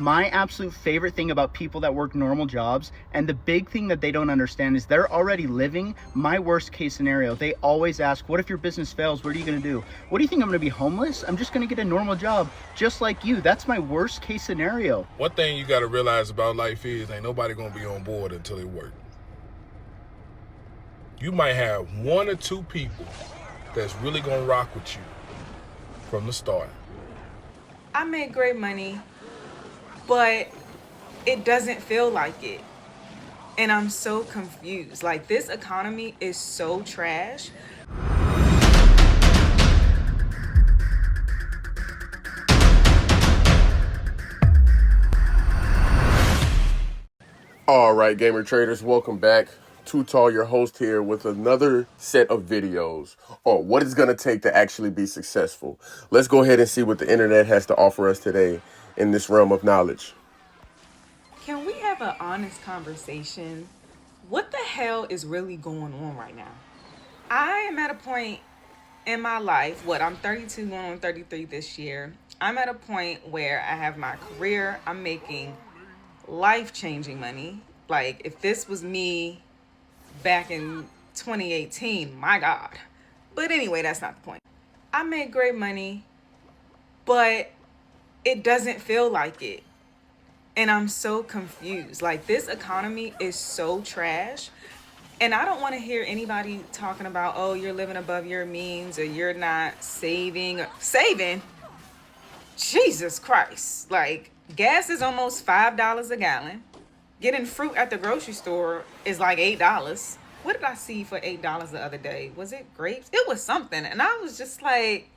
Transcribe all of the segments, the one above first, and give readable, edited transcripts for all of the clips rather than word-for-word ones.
My absolute favorite thing about people that work normal jobs, and the big thing that they don't understand, is they're already living my worst case scenario. They always ask, what if your business fails? What are you gonna do? What do you think, I'm gonna be homeless? I'm just gonna get a normal job just like you. That's my worst case scenario. One thing you gotta realize about life is ain't nobody gonna be on board until they work. You might have one or two people that's really gonna rock with you from the start. I make great money, but it doesn't feel like it. And I'm so confused. Like, this economy is so trash. All right, gamer traders, welcome back. Too Tall, your host here with another set of videos on what it's going to take to actually be successful. Let's go ahead and see what the internet has to offer us today in this realm of knowledge. Can we have an honest conversation? What the hell is really going on right now? I am at a point in my life, I'm 32, going on 33 this year. I'm at a point where I have my career. I'm making life-changing money. Like, if this was me back in 2018, my God. But anyway, that's not the point. I make great money, but it doesn't feel like it. And I'm so confused. Like, this economy is so trash. And I don't want to hear anybody talking about, oh, you're living above your means, or you're not saving. Saving? Jesus Christ. Like, gas is almost $5 a gallon. Getting fruit at the grocery store is like $8. What did I see for $8 the other day? Was it grapes? It was something. And I was just like,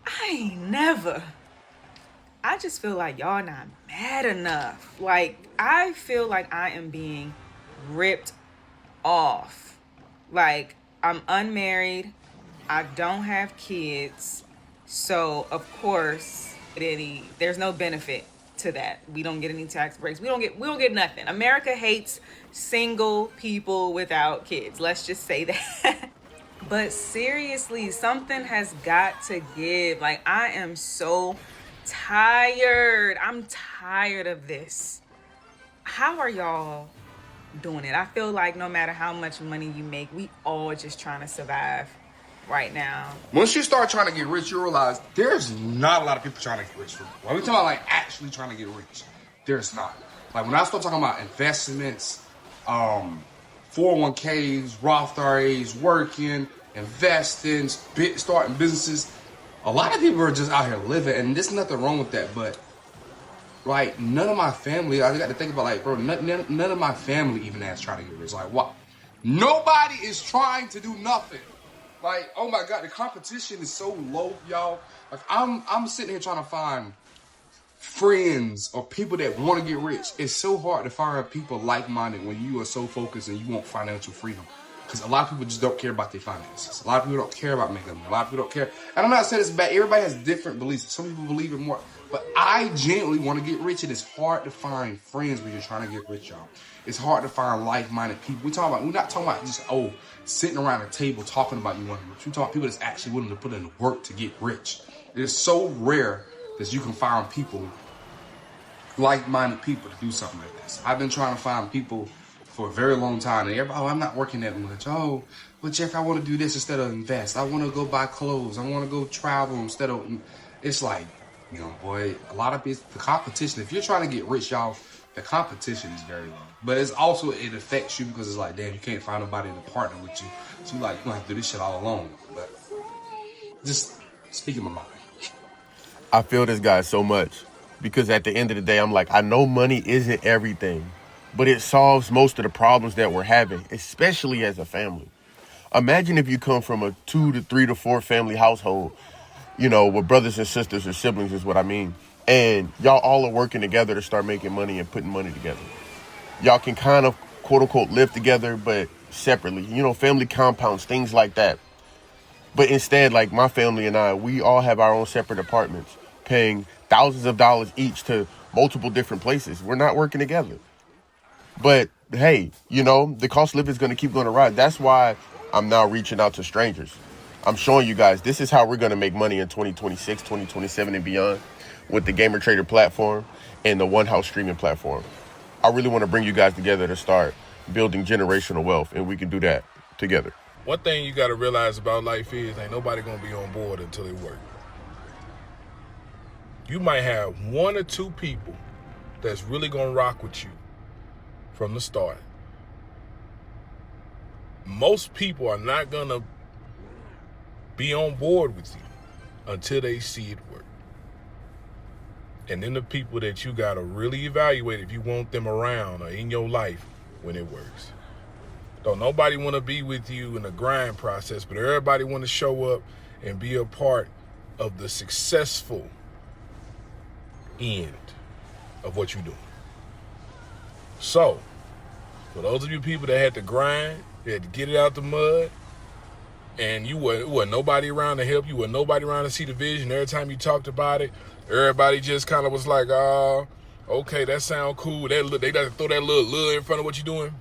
I just feel like y'all not mad enough. Like, I feel like I am being ripped off. Like, I'm unmarried. I don't have kids. So, of course, there's no benefit to that. We don't get any tax breaks. We don't get nothing. America hates single people without kids. Let's just say that. But seriously, something has got to give. Like, I am so tired. I'm tired of this. How are y'all doing it? I feel like no matter how much money you make, we all just trying to survive right now. Once you start trying to get rich, you realize there's not a lot of people trying to get rich. When we talk about like actually trying to get rich, there's not. Like, when I start talking about investments, 401ks, Roth IRAs, working, investing, starting businesses, a lot of people are just out here living, and there's nothing wrong with that. But like, none of my family, I got to think about, like, bro, none of my family even has trying to get rich. Like, what? Nobody is trying to do nothing. Like, oh my God, the competition is so low, y'all. Like, I'm sitting here trying to find friends or people that want to get rich. It's so hard to find people like-minded when you are so focused and you want financial freedom. Because a lot of people just don't care about their finances. A lot of people don't care about making money. A lot of people don't care. And I'm not saying it's bad. Everybody has different beliefs. Some people believe in more. But I genuinely want to get rich, and it's hard to find friends when you're trying to get rich, y'all. It's hard to find like-minded people. We're not talking about just, sitting around a table talking about you wanting rich. We're talking about people that's actually willing to put in the work to get rich. It is so rare that you can find people, like-minded people, to do something like this. I've been trying to find people for a very long time, and everybody, I'm not working that much. Oh, well, Jeff, I want to do this instead of invest. I want to go buy clothes. I want to go travel instead of. It's like, boy, a lot of the competition. If you're trying to get rich, y'all, the competition is very low. But it affects you because it's like, damn, you can't find nobody to partner with you. So you're gonna have to do this shit all alone. But just speaking my mind. I feel this guy so much because at the end of the day, I'm like, I know money isn't everything, but it solves most of the problems that we're having, especially as a family. Imagine if you come from a 2 to 3 to 4 family household, with brothers and sisters or siblings is what I mean. And y'all all are working together to start making money and putting money together. Y'all can kind of, quote unquote, live together, but separately, family compounds, things like that. But instead, like my family and I, we all have our own separate apartments, paying thousands of dollars each to multiple different places. We're not working together. But hey, the cost of living is going to keep going to rise. That's why I'm now reaching out to strangers. I'm showing you guys, this is how we're going to make money in 2026, 2027 and beyond. with the Gamer Trader platform and the One House streaming platform. I really want to bring you guys together to start building generational wealth, and we can do that together. One thing you got to realize about life is ain't nobody going to be on board until it works. You might have one or two people that's really going to rock with you from the start. Most people are not going to be on board with you until they see it work. And then the people that you got to really evaluate if you want them around or in your life when it works. Don't nobody want to be with you in the grind process, but everybody want to show up and be a part of the successful end of what you're doing. So, for those of you people that had to grind, you had to get it out the mud, and you wasn't nobody around to help you, wasn't nobody around to see the vision. Every time you talked about it, everybody just kind of was like, oh, okay, that sound cool. They got to throw that little in front of what you're doing.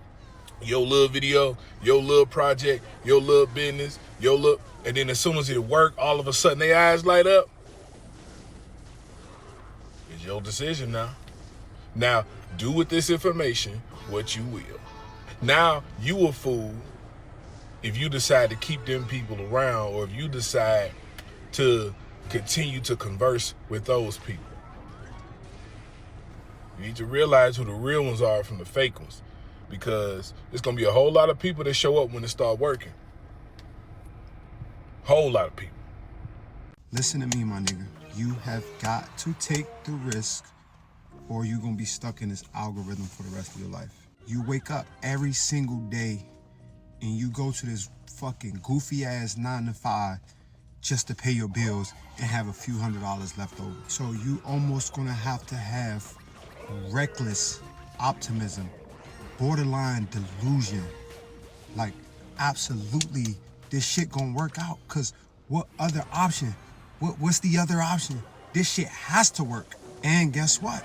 Your little video, your little project, your little business, your little, and then as soon as it work, all of a sudden their eyes light up. It's your decision now. Now, do with this information what you will. Now, you a fool if you decide to keep them people around, or if you decide to continue to converse with those people. You need to realize who the real ones are from the fake ones, because there's going to be a whole lot of people that show up when it start working. Whole lot of people. Listen to me, my nigga. You have got to take the risk, or you're going to be stuck in this algorithm for the rest of your life. You wake up every single day and you go to this fucking goofy ass 9 to 5 just to pay your bills and have a few $100s left over. So you almost gonna have to have reckless optimism, borderline delusion. Like, absolutely, this shit gonna work out. Cause what other option? What's the other option? This shit has to work. And guess what?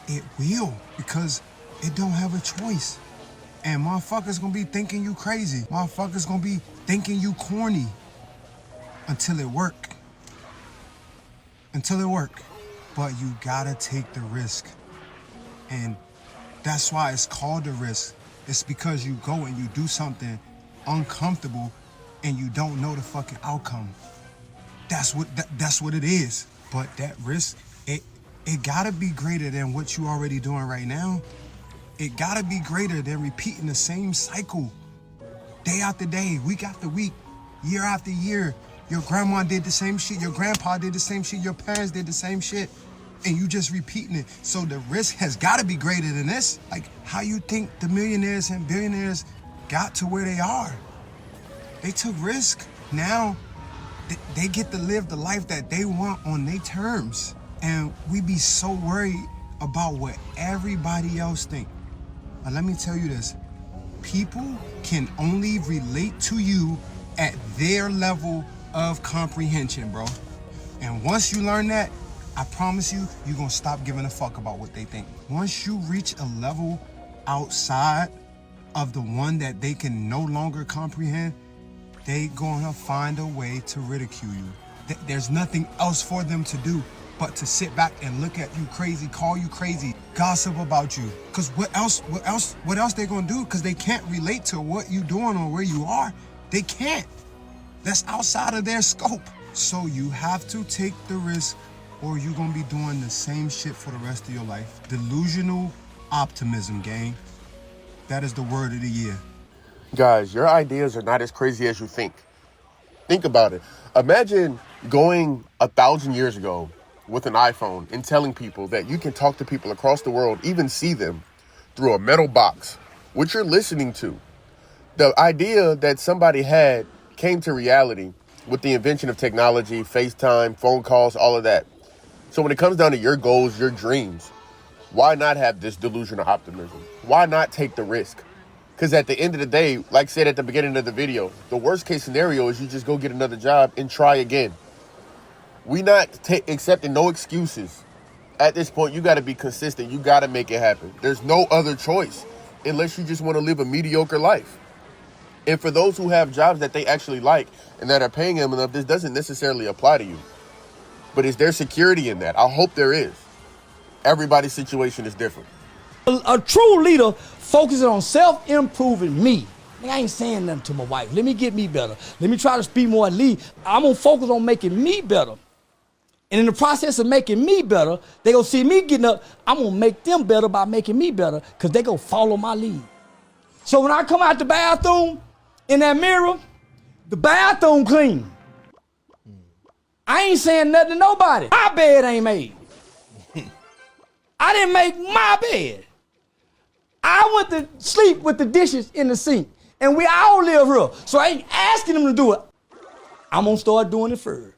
It will, because it don't have a choice. And motherfuckers gonna be thinking you crazy. Motherfuckers gonna be thinking you corny until it work. Until it work. But you gotta take the risk. And that's why it's called a risk. It's because you go and you do something uncomfortable and you don't know the fucking outcome. That's what it is. But that risk, it gotta be greater than what you already doing right now. It gotta be greater than repeating the same cycle day after day, week after week, year after year. Your grandma did the same shit, your grandpa did the same shit, your parents did the same shit, and you just repeating it. So the risk has gotta be greater than this. Like, how you think the millionaires and billionaires got to where they are? They took risk. Now they get to live the life that they want on their terms. And we be so worried about what everybody else think. But let me tell you this, people can only relate to you at their level of comprehension, bro. And once you learn that, I promise you, you're gonna stop giving a fuck about what they think. Once you reach a level outside of the one that they can no longer comprehend, they gonna find a way to ridicule you. There's nothing else for them to do but to sit back and look at you crazy, call you crazy, gossip about you. Cause what else they gonna do? Cause they can't relate to what you doing or where you are. They can't. That's outside of their scope. So you have to take the risk, or you're gonna be doing the same shit for the rest of your life. Delusional optimism, gang. That is the word of the year. Guys, your ideas are not as crazy as you think. Think about it. Imagine going 1,000 years ago with an iPhone and telling people that you can talk to people across the world, even see them, through a metal box, which you're listening to. The idea that somebody had came to reality with the invention of technology, FaceTime, phone calls, all of that. So when it comes down to your goals, your dreams, why not have this delusional optimism? Why not take the risk? Because at the end of the day, like I said at the beginning of the video, the worst case scenario is you just go get another job and try again. We not accepting no excuses. At this point, you got to be consistent. You got to make it happen. There's no other choice unless you just want to live a mediocre life. And for those who have jobs that they actually like and that are paying them enough, this doesn't necessarily apply to you. But is there security in that? I hope there is. Everybody's situation is different. A true leader focuses on self-improving me. I ain't saying nothing to my wife. Let me get me better. Let me try to speak more and lead. I'm gonna focus on making me better. And in the process of making me better, they gonna see me getting up. I'm gonna make them better by making me better, because they gonna follow my lead. So when I come out the bathroom, in that mirror, the bathroom clean. I ain't saying nothing to nobody. My bed ain't made. I didn't make my bed. I went to sleep with the dishes in the sink, and we all live here. So I ain't asking them to do it. I'm gonna start doing it first.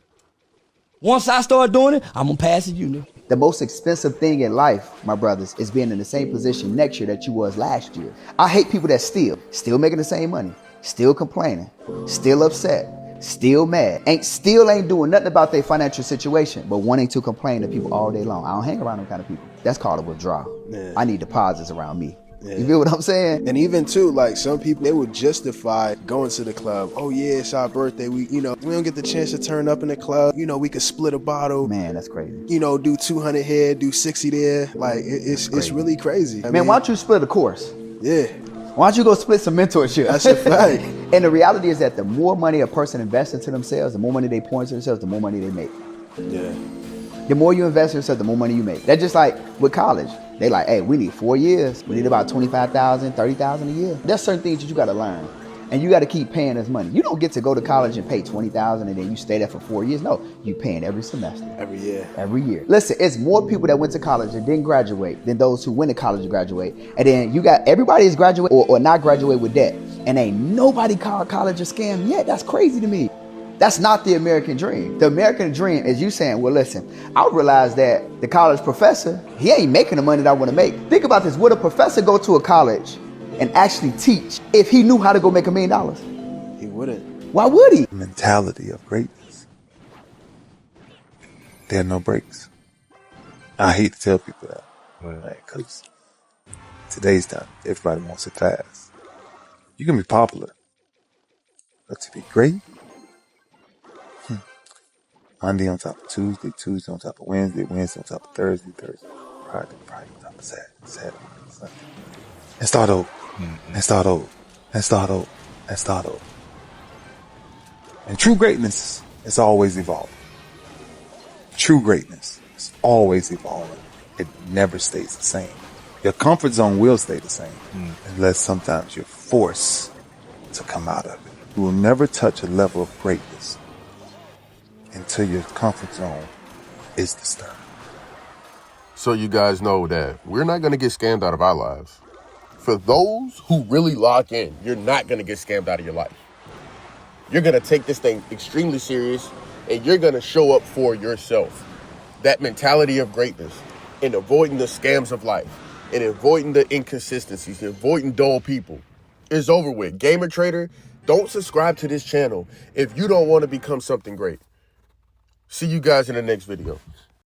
Once I start doing it, I'm gonna pass it, you know. The most expensive thing in life, my brothers, is being in the same position next year that you was last year. I hate people that still making the same money, still complaining, still upset, still mad, ain't doing nothing about their financial situation, but wanting to complain to people all day long. I don't hang around them kind of people. That's called a withdrawal. Yeah. I need deposits around me. Yeah. You feel what I'm saying? And even too, like some people, they would justify going to the club. Oh yeah, it's our birthday. We don't get the chance to turn up in the club. We could split a bottle. Man, that's crazy. Do 200 here, do 60 there. Like it's really crazy. I mean, why don't you split a course? Yeah. Why don't you go split some mentorship? That's a fact. And the reality is that the more money a person invests into themselves, the more money they pour into themselves, the more money they make. Yeah. The more you invest in yourself, the more money you make. That's just like with college. They like, hey, we need 4 years. We need about $25,000, $30,000 a year. There's certain things that you got to learn. And you got to keep paying this money. You don't get to go to college and pay $20,000 and then you stay there for 4 years. No, you paying every semester. Every year. Every year. Listen, it's more people that went to college and didn't graduate than those who went to college and graduate. And then you got everybody is graduate or not graduate with debt. And ain't nobody called college a scam yet. That's crazy to me. That's not the American dream. The American dream is you saying, well, listen, I realize that the college professor, he ain't making the money that I want to make. Think about this. Would a professor go to a college and actually teach if he knew how to go make $1 million? He wouldn't. Why would he? Mentality of greatness. There are no breaks. I hate to tell people that, because today's time, everybody wants it fast. You can be popular, but to be great, Monday on top of Tuesday, Tuesday on top of Wednesday, Wednesday on top of Thursday, Thursday, Friday, Friday on top of Saturday, Saturday, Sunday. And start over, and start over, and start over, and start over. And true greatness is always evolving. True greatness is always evolving. It never stays the same. Your comfort zone will stay the same, unless sometimes you're forced to come out of it. You will never touch a level of greatness until your comfort zone is disturbed. So you guys know that we're not going to get scammed out of our lives. For those who really lock in, you're not going to get scammed out of your life. You're going to take this thing extremely serious, and you're going to show up for yourself. That mentality of greatness and avoiding the scams of life and avoiding the inconsistencies and avoiding dull people is over with. Gamer Trader, don't subscribe to this channel if you don't want to become something great. See you guys in the next video.